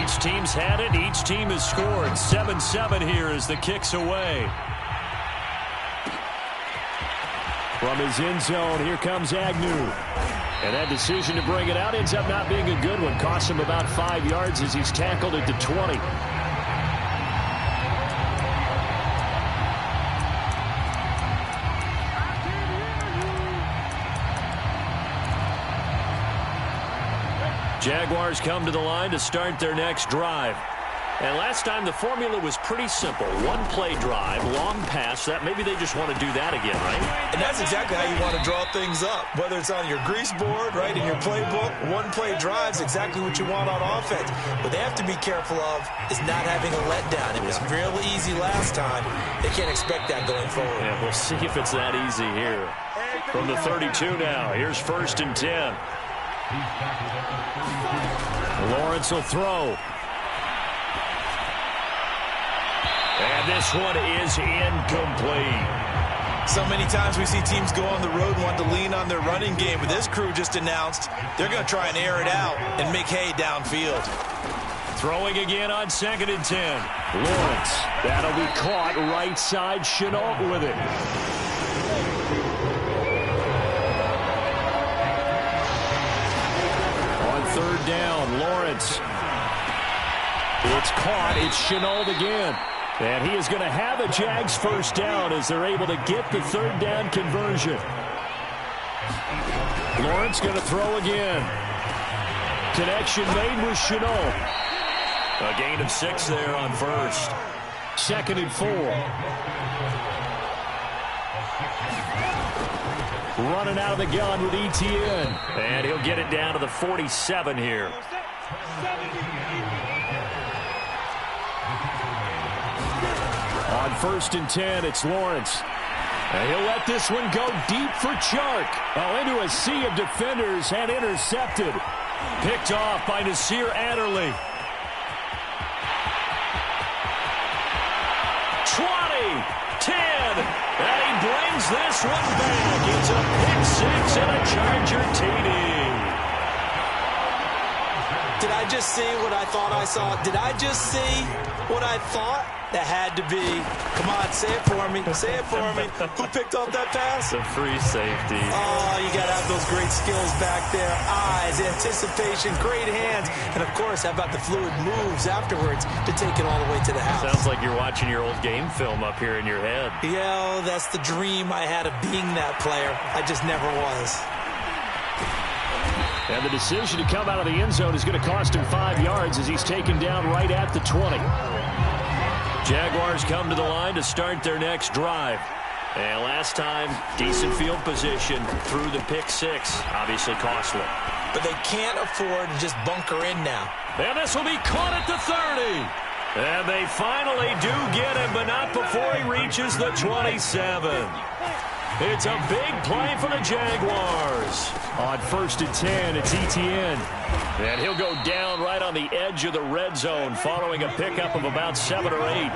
Each team's had it. Each team has scored. 7-7 here as the kick's away. From his end zone, here comes Agnew. And that decision to bring it out ends up not being a good one. Costs him about 5 yards as he's tackled at the 20. Jaguars come to the line to start their next drive. And last time the formula was pretty simple. One-play drive, long pass. That maybe they just want to do that again, right? And that's exactly how you want to draw things up. Whether it's on your grease board, right, in your playbook, one-play drive's exactly what you want on offense. What they have to be careful of is not having a letdown. It was real easy last time. They can't expect that going forward. Yeah, we'll see if it's that easy here. From the 32 now, here's 1st and 10. Lawrence will throw. And this one is incomplete. So many times we see teams go on the road and want to lean on their running game, but this crew just announced they're going to try and air it out and make hay downfield. Throwing again on 2nd and 10. Lawrence, that'll be caught right side. Chenault with it. On 3rd down, Lawrence. It's caught. It's Chenault again. And he is going to have a Jags 1st down as they're able to get the 3rd down conversion. Lawrence going to throw again. Connection made with Chenault. A gain of 6 there on 1st. 2nd and 4. Running out of the gun with Etienne. And he'll get it down to the 47 here. On 1st and 10, it's Lawrence. And he'll let this one go deep for Chark. Oh, into a sea of defenders and intercepted. Picked off by Nasir Adderley. 20, 10, and he brings this one back. It's a pick 6 and a Charger TD. Did I just see what I thought I saw? Did I just see what I thought? That had to be. Come on, say it for me. Say it for me. Who picked off that pass? The free safety. Oh, you got to have those great skills back there. Eyes, anticipation, great hands. And, of course, how about the fluid moves afterwards to take it all the way to the house? Sounds like you're watching your old game film up here in your head. Yeah, that's the dream I had of being that player. I just never was. And the decision to come out of the end zone is going to cost him 5 yards as he's taken down right at the 20. Jaguars come to the line to start their next drive. And last time, decent field position through the pick 6. Obviously costly. But they can't afford to just bunker in now. And this will be caught at the 30. And they finally do get him, but not before he reaches the 27. It's a big play for the Jaguars. On 1st and 10, it's Etienne. And he'll go down right on the edge of the red zone following a pickup of about 7 or 8.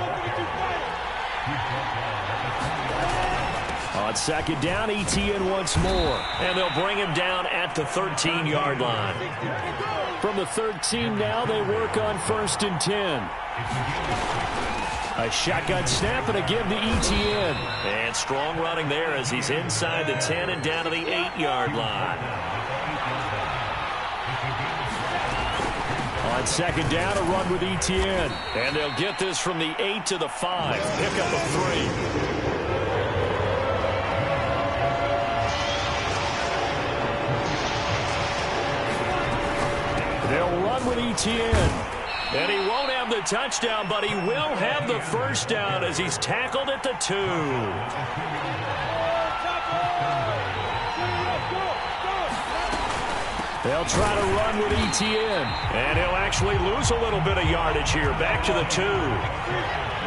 On 2nd down, Etienne once more. And they'll bring him down at the 13-yard line. From the 13 now, they work on 1st and 10. A shotgun snap and a give to Etienne. And strong running there as he's inside the 10 and down to the 8-yard line. On 2nd down, a run with Etienne. And they'll get this from the 8 to the 5. Pickup of 3. They'll run with Etienne. And he won't have the touchdown, but he will have the 1st down as he's tackled at the 2. They'll try to run with Etienne. And he'll actually lose a little bit of yardage here. Back to the 2.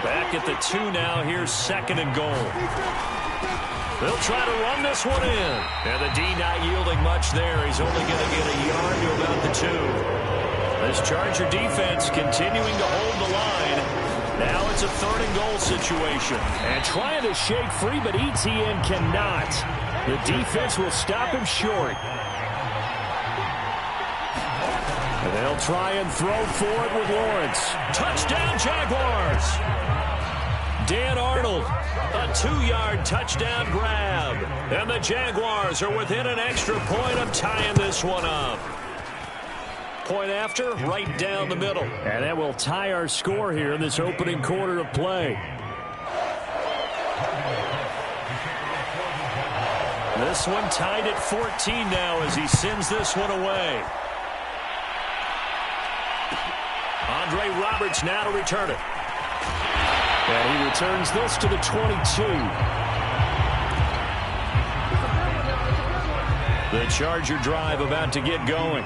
Back at the 2 now. Here's 2nd and goal. They'll try to run this one in. And the D not yielding much there. He's only going to get a yard to about the 2. This Charger defense continuing to hold the line. Now it's a 3rd and goal situation. And trying to shake free, but Etienne cannot. The defense will stop him short. And they'll try and throw for it with Lawrence. Touchdown, Jaguars! Dan Arnold, a 2-yard touchdown grab. And the Jaguars are within an extra point of tying this one up. Point after, right down the middle. And that will tie our score here in this opening quarter of play. This one tied at 14 now as he sends this one away. Andre Roberts now to return it. And he returns this to the 22. The Charger drive about to get going.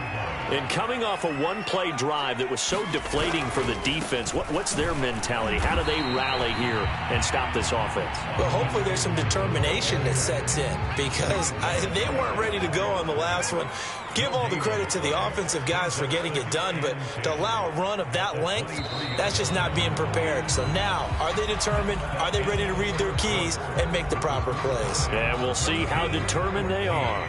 And coming off a one-play drive that was so deflating for the defense, what's their mentality? How do they rally here and stop this offense? Well, hopefully there's some determination that sets in because they weren't ready to go on the last one. Give all the credit to the offensive guys for getting it done, but to allow a run of that length, that's just not being prepared. So now, are they determined? Are they ready to read their keys and make the proper plays? And we'll see how determined they are.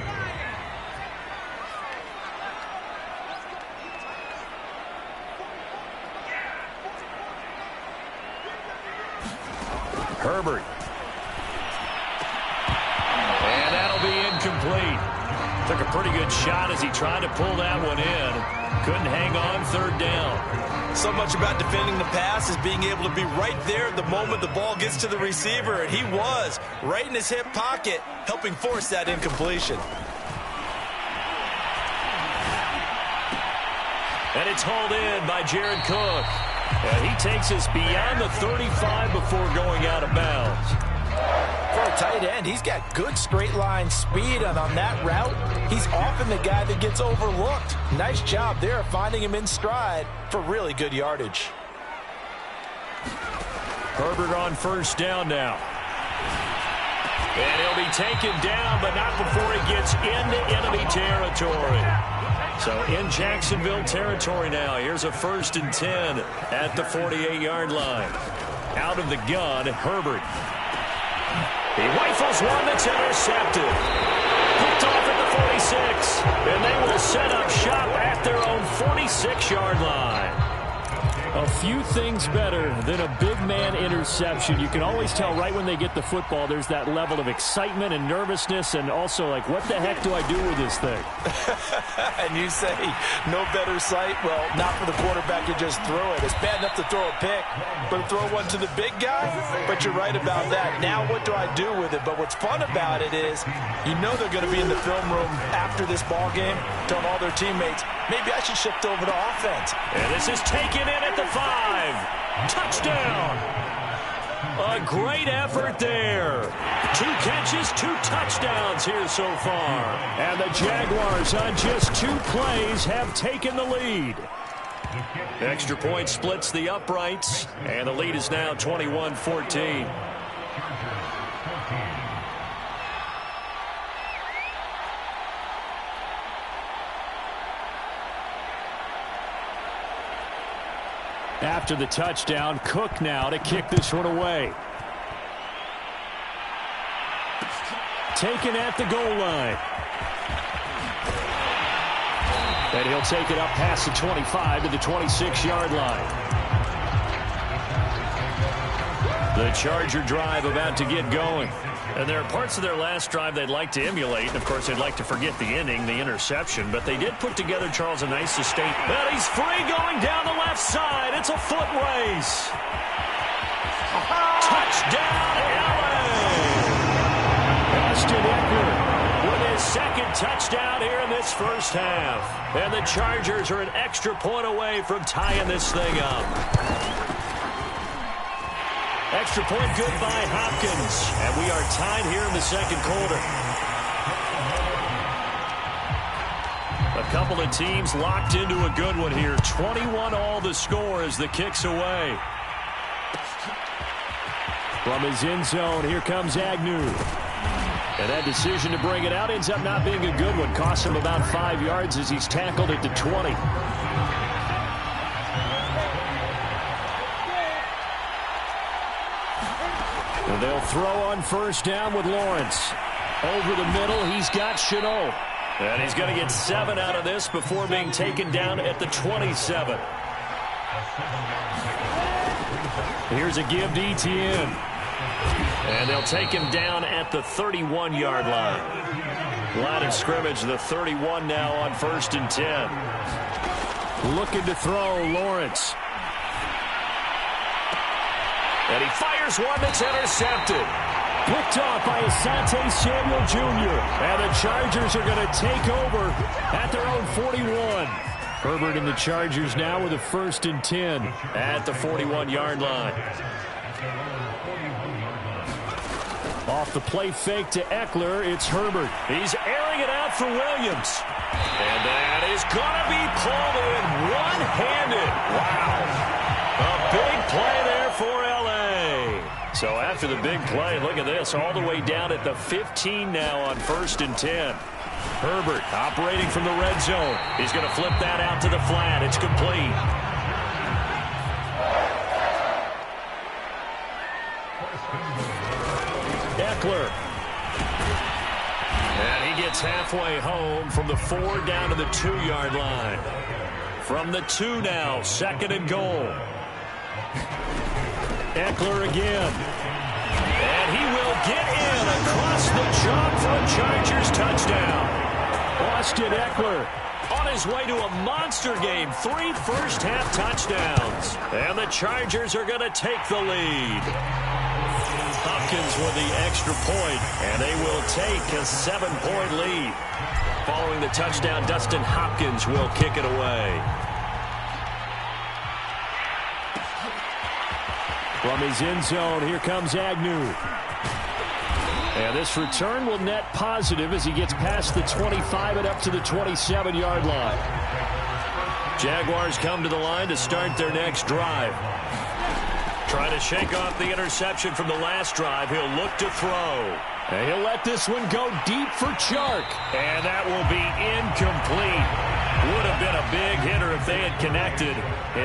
Herbert. And that'll be incomplete. Took a pretty good shot as he tried to pull that one in. Couldn't hang on third down. So much about defending the pass is being able to be right there at the moment the ball gets to the receiver, and he was right in his hip pocket, helping force that incompletion. And it's hauled in by Jared Cook. And he takes us beyond the 35 before going out of bounds. For a tight end, he's got good straight line speed, and on that route, he's often the guy that gets overlooked. Nice job there finding him in stride for really good yardage. Herbert on first down now. And he'll be taken down, but not before he gets into enemy territory. So in Jacksonville territory now. Here's a 1st and 10 at the 48-yard line. Out of the gun, Herbert. He rifles one that's intercepted. Picked off at the 46. And they will set up shop at their own 46-yard line. A few things better than a big man interception. You can always tell right when they get the football, there's that level of excitement and nervousness, and also like, what the heck do I do with this thing? And you say, no better sight? Well, not for the quarterback to just throw it. It's bad enough to throw a pick, but to throw one to the big guy? But you're right about that. Now what do I do with it? But what's fun about it is, you know they're going to be in the film room after this ball game, telling all their teammates, maybe I should shift over to offense. And this is taken in at the 5. Touchdown. A great effort there. 2 catches, 2 touchdowns here so far. And the Jaguars on just 2 plays have taken the lead. Extra point splits the uprights, and the lead is now 21-14. After the touchdown, Cook now to kick this one away. Taken at the goal line. And he'll take it up past the 25 to the 26-yard line. The Charger drive about to get going. And there are parts of their last drive they'd like to emulate. And, of course, they'd like to forget the ending, the interception. But they did put together, Charles, a nice sustain. But he's free going down the left side. It's a foot race. Touchdown, LA! Austin Eckler with his second touchdown here in this first half. And the Chargers are an extra point away from tying this thing up. Extra point good by Hopkins. And we are tied here in the second quarter. A couple of teams locked into a good one here. 21-all the score as the kick's away. From his end zone, here comes Agnew. And that decision to bring it out ends up not being a good one. Costs him about 5 yards as he's tackled at the 20. And they'll throw on first down with Lawrence. Over the middle, he's got Chenault. And he's going to get 7 out of this before being taken down at the 27. Here's a give to Etienne. And they'll take him down at the 31-yard line. Line of scrimmage, the 31 now on 1st and 10. Looking to throw, Lawrence. And he fires one that's intercepted. Picked off by Asante Samuel Jr. And the Chargers are going to take over at their own 41. Herbert and the Chargers now with a 1st and 10 at the 41-yard line. Off the play fake to Eckler, it's Herbert. He's airing it out for Williams. And that is going to be pulled in one-handed. Wow. A big play there for L.A. So after the big play, look at this, all the way down at the 15 now on 1st and 10. Herbert operating from the red zone. He's going to flip that out to the flat. It's complete. Eckler. And he gets halfway home from the 4 down to the 2-yard line. From the 2 now, 2nd and goal. Eckler again. And he will get in across the chalk for a Chargers touchdown. Austin Eckler on his way to a monster game. 3 first-half touchdowns. And the Chargers are going to take the lead. Hopkins with the extra point, and they will take a 7-point lead. Following the touchdown, Dustin Hopkins will kick it away. From his end zone, here comes Agnew. And this return will net positive as he gets past the 25 and up to the 27-yard line. Jaguars come to the line to start their next drive. Trying to shake off the interception from the last drive. He'll look to throw. And he'll let this one go deep for Chark. And that will be incomplete. Would have been a big hitter if they had connected.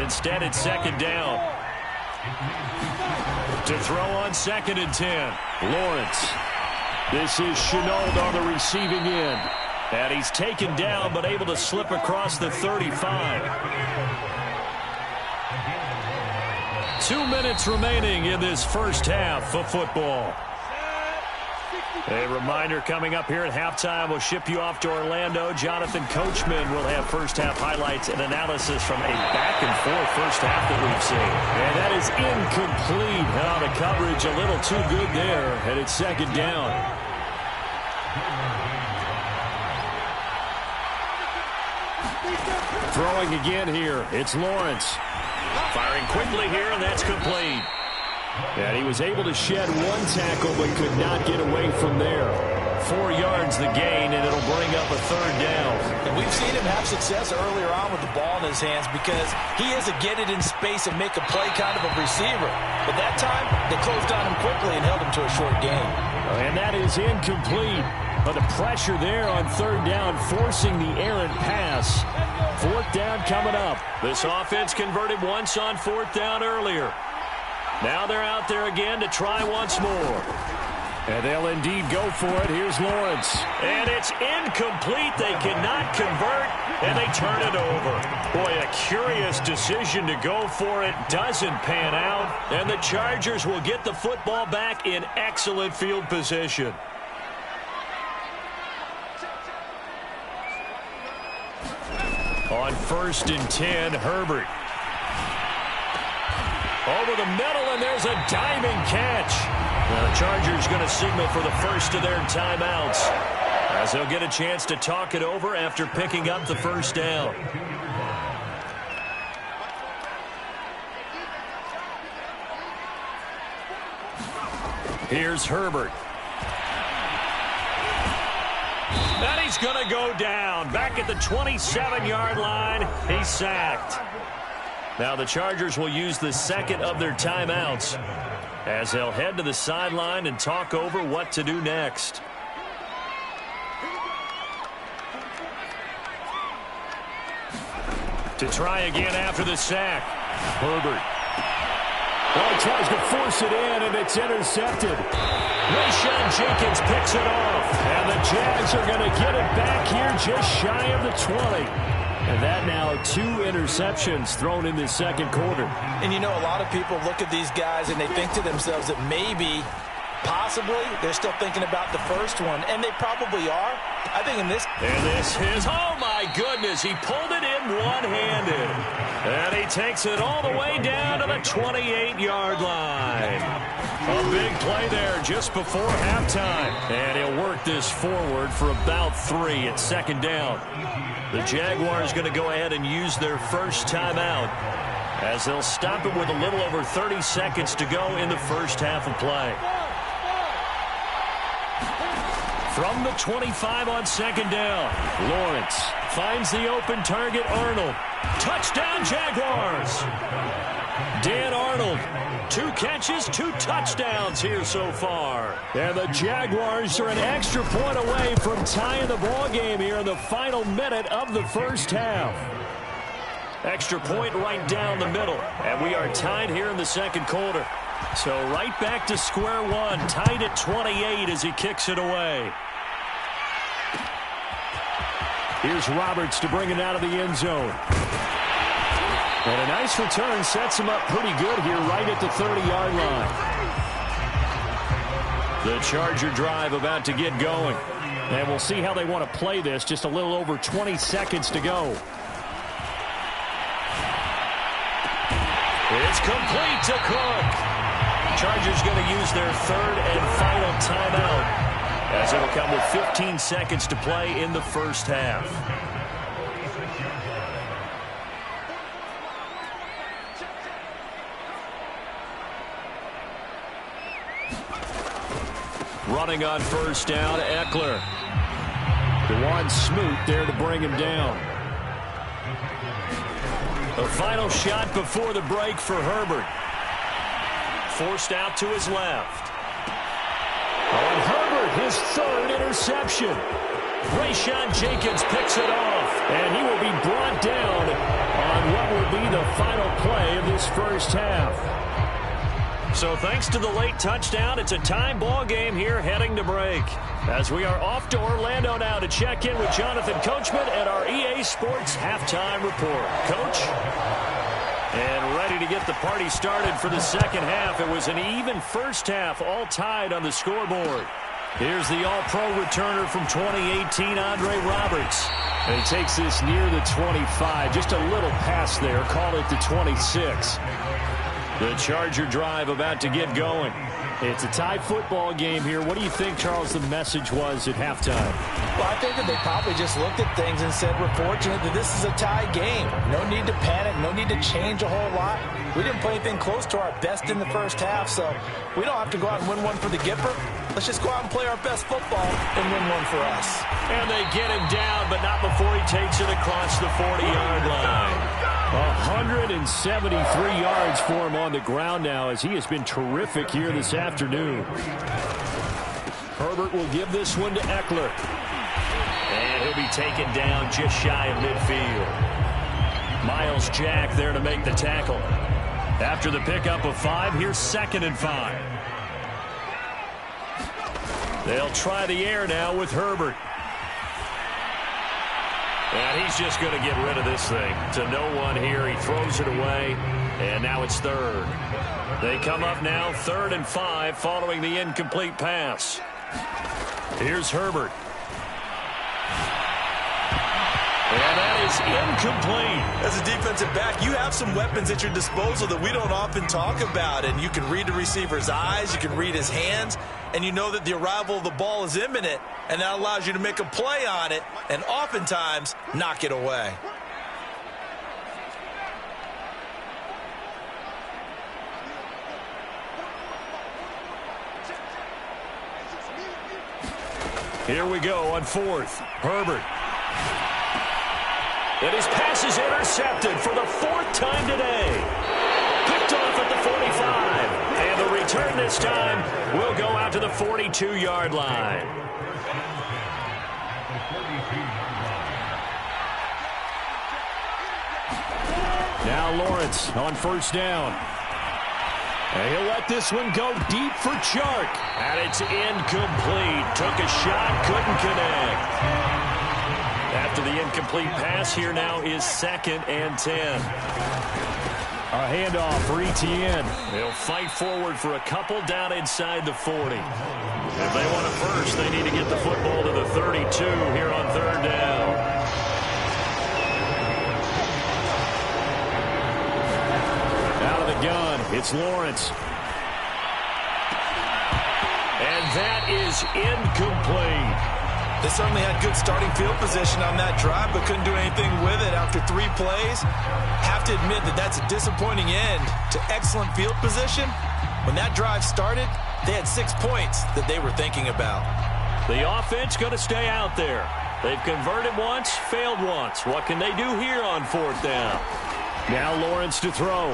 Instead, it's 2nd down. To throw on 2nd and 10. Lawrence. This is Chenault on the receiving end. And he's taken down but able to slip across the 35. 2 minutes remaining in this first half of football. A reminder coming up here at halftime. We'll ship you off to Orlando. Jonathan Coachman will have first-half highlights and analysis from a back-and-forth first half that we've seen. And that is incomplete. The coverage a little too good there, and it's 2nd down. Throwing again here. It's Lawrence. Firing quickly here, and that's complete. And he was able to shed 1 tackle but could not get away from there. 4 yards the gain, and it'll bring up a 3rd down. And we've seen him have success earlier on with the ball in his hands because he is a get it in space and make a play kind of a receiver. But that time, they closed on him quickly and held him to a short gain. And that is incomplete. But the pressure there on 3rd down, forcing the errant pass. 4th down coming up. This offense converted once on 4th down earlier. Now they're out there again to try once more. And they'll indeed go for it. Here's Lawrence. And it's incomplete. They cannot convert, and they turn it over. Boy, a curious decision to go for it. Doesn't pan out. And the Chargers will get the football back in excellent field position. On 1st and 10, Herbert. Over the middle, and there's a diving catch. Now the Chargers going to signal for the first of their timeouts as they'll get a chance to talk it over after picking up the 1st down. Here's Herbert. And he's going to go down. Back at the 27-yard line, he's sacked. Now the Chargers will use the 2nd of their timeouts as they'll head to the sideline and talk over what to do next. To try again after the sack. Herbert. Well, he tries to force it in, and it's intercepted. Rayshawn Jenkins picks it off. And the Jags are going to get it back here just shy of the 20. And that now 2 interceptions thrown in this second quarter. And you know, a lot of people look at these guys and they think to themselves that maybe, possibly, they're still thinking about the first one. And they probably are. I think in this. And this is, oh my goodness, he pulled it in one-handed. And he takes it all the way down to the 28-yard line. A big play there just before halftime. And he'll work this forward for about 3 at second down. The Jaguars going to go ahead and use their first timeout as they'll stop it with a little over 30 seconds to go in the first half of play. From the 25 on second down, Lawrence finds the open target, Arnold. Touchdown, Jaguars! Dan Arnold, 2 catches, 2 touchdowns here so far. And the Jaguars are an extra point away from tying the ball game here in the final minute of the first half. Extra point right down the middle. And we are tied here in the second quarter. So right back to square one, tied at 28 as he kicks it away. Here's Roberts to bring it out of the end zone. And a nice return sets him up pretty good here right at the 30-yard line. The Charger drive about to get going. And we'll see how they want to play this. Just a little over 20 seconds to go. It's complete to Cook. Chargers going to use their third and final timeout as it'll come with 15 seconds to play in the first half. Running on first down, Eckler. DeJuan Smoot there to bring him down. The final shot before the break for Herbert. Forced out to his left. On Herbert, his third interception. Rayshawn Jenkins picks it off, and he will be brought down on what will be the final play of this first half. So thanks to the late touchdown, it's a tie ball game here heading to break. As we are off to Orlando now to check in with Jonathan Coachman at our EA Sports Halftime Report. Coach? And ready to get the party started for the second half. It was an even first half, all tied on the scoreboard. Here's the all-pro returner from 2018, Andre Roberts. And he takes this near the 25, just a little pass there, call it the 26. The Charger drive about to get going. It's a tie football game here. What do you think, Charles, the message was at halftime? Well, I think that they probably just looked at things and said, we're fortunate that this is a tie game. No need to panic, no need to change a whole lot. We didn't play anything close to our best in the first half, so we don't have to go out and win one for the Gipper. Let's just go out and play our best football and win one for us. And they get him down, but not before he takes it across the 40-yard line. 173 yards for him on the ground now as he has been terrific here this afternoon. Herbert will give this one to Eckler. And he'll be taken down just shy of midfield. Miles Jack there to make the tackle. After the pickup of 5, here's 2nd and 5. They'll try the air now with Herbert. And he's just going to get rid of this thing. To no one here. He throws it away. And now it's 3rd. They come up now 3rd and 5 following the incomplete pass. Here's Herbert. And that is incomplete. As a defensive back, you have some weapons at your disposal that we don't often talk about. And you can read the receiver's eyes. You can read his hands. And you know that the arrival of the ball is imminent. And that allows you to make a play on it. And oftentimes, knock it away. Here we go on 4th. Herbert. And his pass is intercepted for the 4th time today. Picked off at the 45. And the return this time will go out to the 42-yard line. Now Lawrence on 1st down. And he'll let this one go deep for Chark. And it's incomplete. Took a shot, couldn't connect. After the incomplete pass, here now is 2nd and 10. A handoff for Etienne. They'll fight forward for a couple down inside the 40. If they want a first, they need to get the football to the 32 here on 3rd down. Out of the gun, it's Lawrence. And that is incomplete. They certainly had good starting field position on that drive, but couldn't do anything with it after 3 plays. Have to admit that that's a disappointing end to excellent field position. When that drive started, they had 6 points that they were thinking about. The offense going to stay out there. They've converted once, failed once. What can they do here on 4th down? Now Lawrence to throw.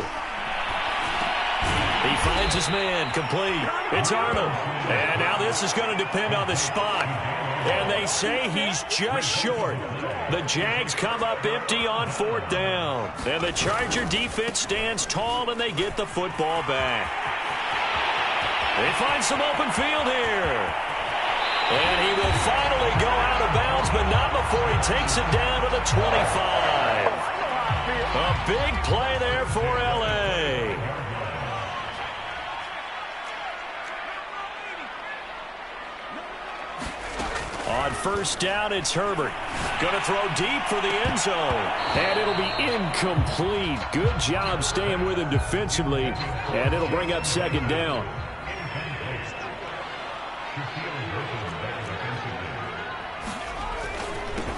He finds his man, complete. It's Arnold. And now this is going to depend on the spot. And they say he's just short. The Jags come up empty on 4th down. And the Charger defense stands tall, and they get the football back. They find some open field here. And he will finally go out of bounds, but not before he takes it down to the 25. A big play there for L.A. On 1st down, it's Herbert. Going to throw deep for the end zone. And it'll be incomplete. Good job staying with him defensively. And it'll bring up 2nd down.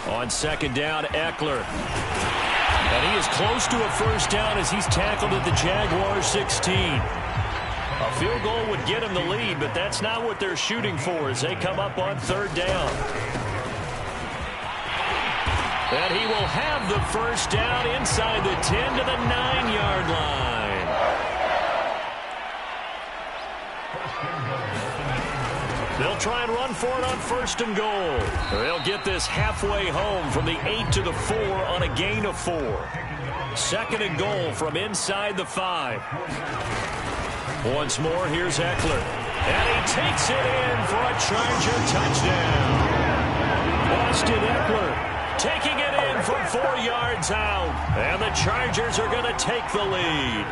On 2nd down, Eckler. And he is close to a 1st down as he's tackled at the Jaguars 16. A field goal would get him the lead, but that's not what they're shooting for as they come up on 3rd down. And he will have the 1st down inside the 10 to the 9-yard line. They'll try and run for it on 1st and goal. They'll get this halfway home from the 8 to the 4 on a gain of 4. 2nd and goal from inside the 5. Once more, here's Eckler. And he takes it in for a Charger touchdown. Austin Eckler taking it in from 4 yards out. And the Chargers are going to take the lead.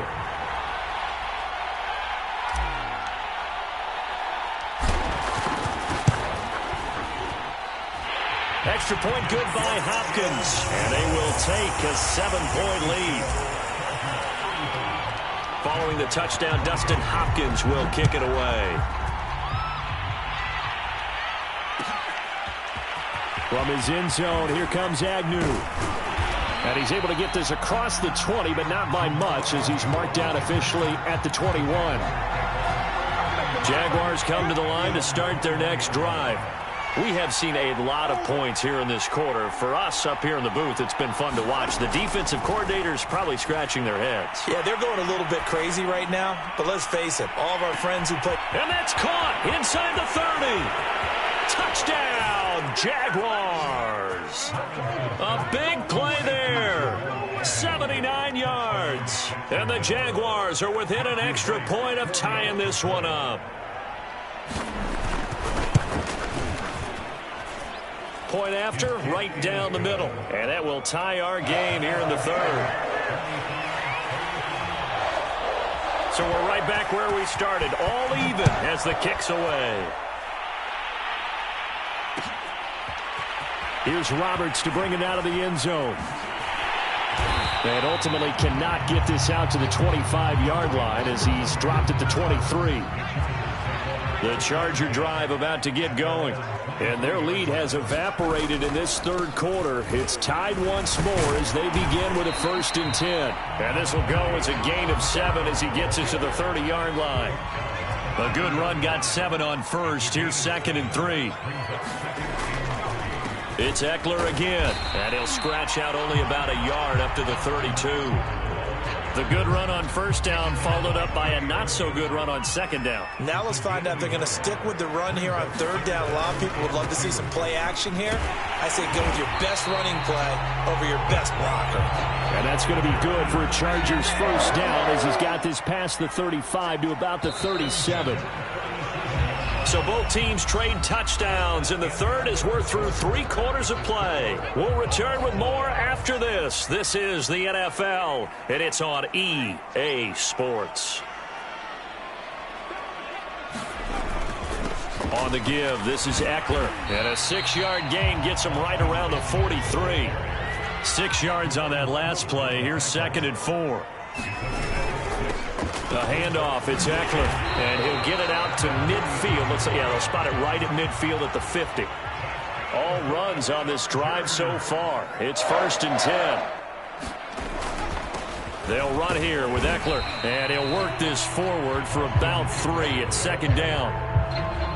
Extra point good by Hopkins. And they will take a 7-point lead. Following the touchdown, Dustin Hopkins will kick it away. From his end zone, here comes Agnew. And he's able to get this across the 20, but not by much as he's marked down officially at the 21. Jaguars come to the line to start their next drive. We have seen a lot of points here in this quarter. For us up here in the booth, it's been fun to watch. The defensive coordinators probably scratching their heads. Yeah, they're going a little bit crazy right now, but let's face it, all of our friends who play... And that's caught inside the 30. Touchdown, Jaguars. A big play there. 79 yards. And the Jaguars are within an extra point of tying this one up. Point after, right down the middle. And that will tie our game here in the 3rd. So we're right back where we started. All even as the kick's away. Here's Roberts to bring it out of the end zone. And ultimately cannot get this out to the 25-yard line as he's dropped at the 23. The Charger drive about to get going. And their lead has evaporated in this 3rd quarter. It's tied once more as they begin with a 1st and 10. And this will go as a gain of 7 as he gets it to the 30-yard line. A good run got 7 on 1st. Here's 2nd and 3. It's Eckler again. And he'll scratch out only about a yard up to the 32. The good run on first down followed up by a not-so-good run on second down. Now let's find out if they're going to stick with the run here on third down. A lot of people would love to see some play action here. I say go with your best running play over your best blocker. And that's going to be good for a Chargers first down as he's got this past the 35 to about the 37. So both teams trade touchdowns, and the third as we're through 3 quarters of play. We'll return with more after this. This is the NFL, and it's on EA Sports. On the give, this is Eckler. And a 6-yard gain gets him right around the 43. 6 yards on that last play. Here's 2nd and 4. The handoff, it's Eckler, and he'll get it out to midfield. They'll spot it right at midfield at the 50. All runs on this drive so far. It's 1st and 10. They'll run here with Eckler, and he'll work this forward for about 3 at 2nd down.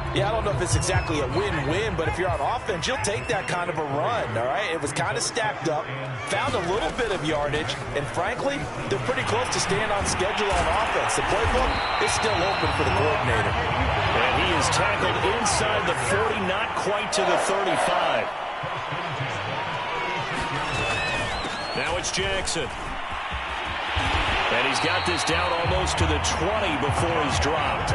Yeah, I don't know if it's exactly a win-win, but if you're on offense, you'll take that kind of a run, all right? It was kind of stacked up, found a little bit of yardage, and frankly, they're pretty close to staying on schedule on offense. The playbook is still open for the coordinator. And he is tackled inside the 40, not quite to the 35. Now it's Jackson. And he's got this down almost to the 20 before he's dropped.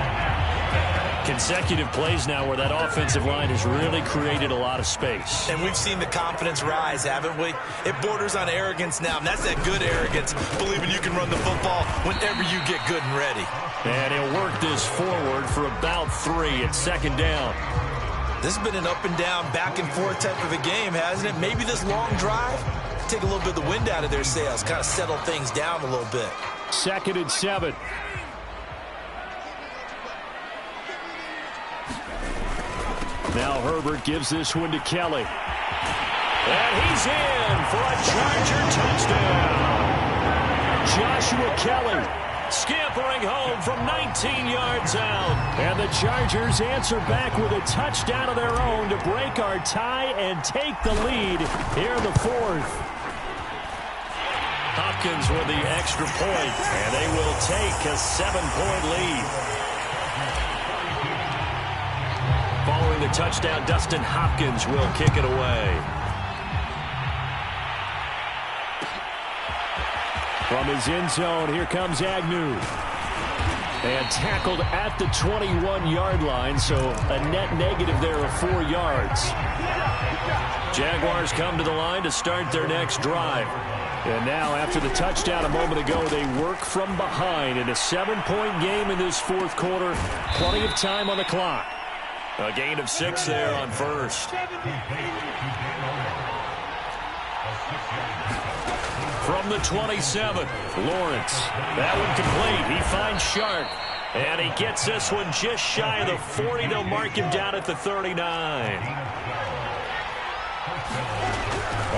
Consecutive plays now where that offensive line has really created a lot of space. And we've seen the confidence rise, haven't we? It borders on arrogance now, and that's that good arrogance, believing you can run the football whenever you get good and ready. And he'll work this forward for about 3 at 2nd down. This has been an up and down, back and forth type of a game, hasn't it? Maybe this long drive, take a little bit of the wind out of their sails, kind of settle things down a little bit. 2nd and 7. Now Herbert gives this one to Kelly. And he's in for a Charger touchdown. Joshua Kelly scampering home from 19 yards out. And the Chargers answer back with a touchdown of their own to break our tie and take the lead here in the 4th. Hopkins with the extra point, and they will take a 7-point lead. Following the touchdown, Dustin Hopkins will kick it away. From his end zone, here comes Agnew. And tackled at the 21-yard line, so a net negative there of 4 yards. Jaguars come to the line to start their next drive. And now, after the touchdown a moment ago, they work from behind in a 7-point game in this 4th quarter. Plenty of time on the clock. A gain of 6 there on first. From the 27, Lawrence. That one complete. He finds Shark. And he gets this one just shy of the 40. They'll mark him down at the 39.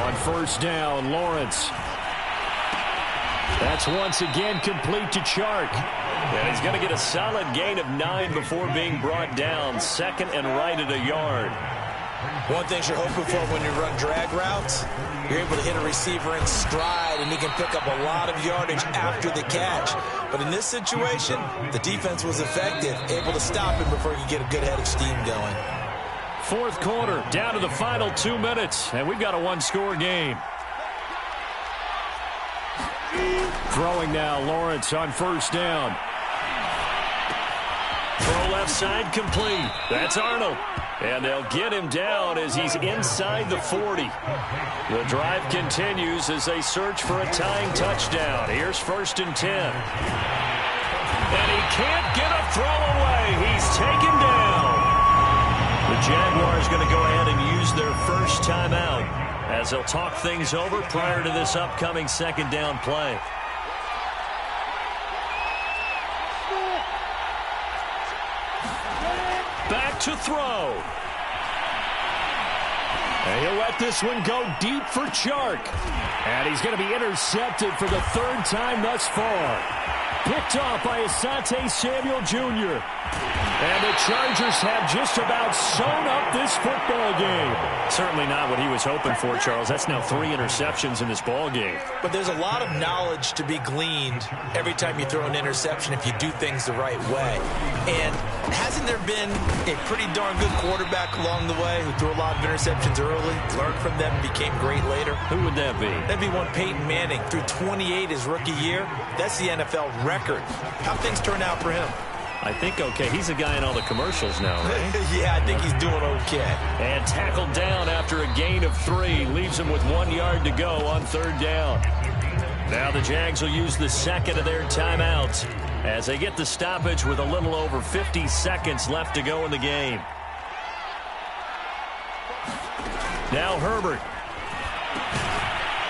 On first down, Lawrence. That's once again complete to Chark. And he's going to get a solid gain of 9 before being brought down. 2nd and right at a yard. One thing you're hoping for when you run drag routes, you're able to hit a receiver in stride, and he can pick up a lot of yardage after the catch. But in this situation, the defense was effective, able to stop him before he could get a good head of steam going. 4th quarter, down to the final 2 minutes, and we've got a 1-score game. Throwing now, Lawrence on first down. Throw left side complete. That's Arnold. And they'll get him down as he's inside the 40. The drive continues as they search for a tying touchdown. Here's 1st and 10. And he can't get a throw away. He's taken down. The Jaguars going to go ahead and use their first timeout as they'll talk things over prior to this upcoming 2nd down play. Back to throw. And he'll let this one go deep for Chark. And he's going to be intercepted for the third time thus far. Picked off by Asante Samuel Jr. And the Chargers have just about sewn up this football game. Certainly not what he was hoping for, Charles. That's now 3 interceptions in this ball game. But there's a lot of knowledge to be gleaned every time you throw an interception if you do things the right way. And hasn't there been a pretty darn good quarterback along the way who threw a lot of interceptions early, learned from them, and became great later? Who would that be? That'd be one Peyton Manning. Threw 28 his rookie year. That's the NFL record. How'd things turn out for him? I think okay. He's a guy in all the commercials now, right? Yeah, I think he's doing okay. And tackled down after a gain of 3. Leaves him with 1 yard to go on 3rd down. Now the Jags will use the second of their timeouts as they get the stoppage with a little over 50 seconds left to go in the game. Now Herbert.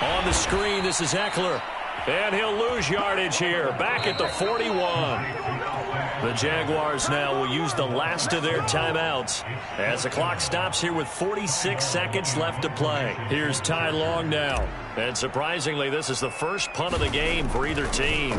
On the screen, this is Eckler. And he'll lose yardage here. Back at the 41. The Jaguars now will use the last of their timeouts as the clock stops here with 46 seconds left to play. Here's Ty Long now. And surprisingly, this is the first punt of the game for either team.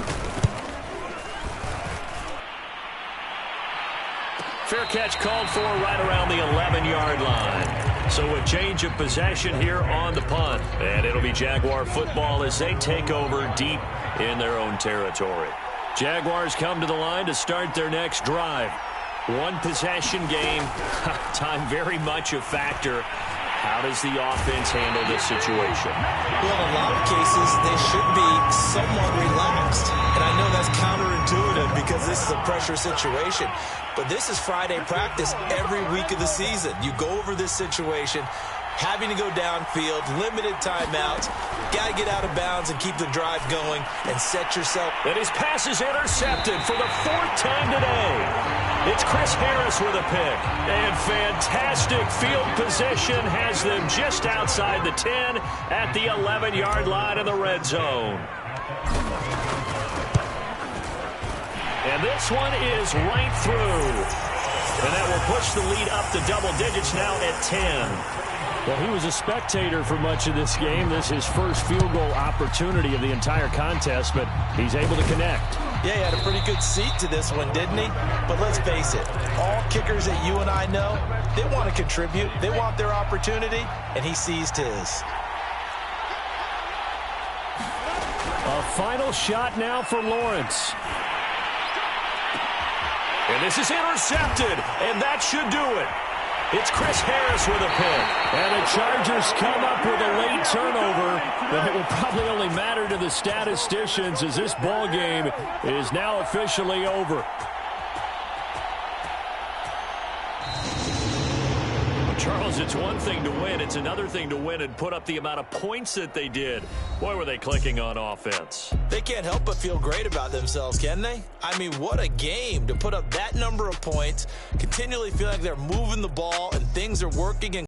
Fair catch called for right around the 11-yard line. So a change of possession here on the punt. And it'll be Jaguar football as they take over deep in their own territory. Jaguars come to the line to start their next drive. 1 possession game. Time very much a factor. How does the offense handle this situation? Well, in a lot of cases, they should be somewhat relaxed. And I know that's counterintuitive because this is a pressure situation. But this is Friday practice every week of the season. You go over this situation, having to go downfield, limited timeouts, got to get out of bounds and keep the drive going and set yourself. And his pass is intercepted for the 4th time today. It's Chris Harris with a pick. And fantastic field position has them just outside the 10 at the 11-yard line in the red zone. And this one is right through. And that will push the lead up to double digits now at 10. Well, he was a spectator for much of this game. This is his first field goal opportunity of the entire contest, but he's able to connect. Yeah, he had a pretty good seat to this one, didn't he? But let's face it, all kickers that you and I know, they want to contribute. They want their opportunity, and he seized his. A final shot now for Lawrence. And this is intercepted, and that should do it. It's Chris Harris with a pick. And the Chargers come up with a late turnover, but it will probably only matter to the statisticians as this ball game is now officially over. Charles, it's one thing to win. It's another thing to win and put up the amount of points that they did. Boy, were they clicking on offense. They can't help but feel great about themselves, can they? I mean, what a game to put up that number of points, continually feel like they're moving the ball and things are working.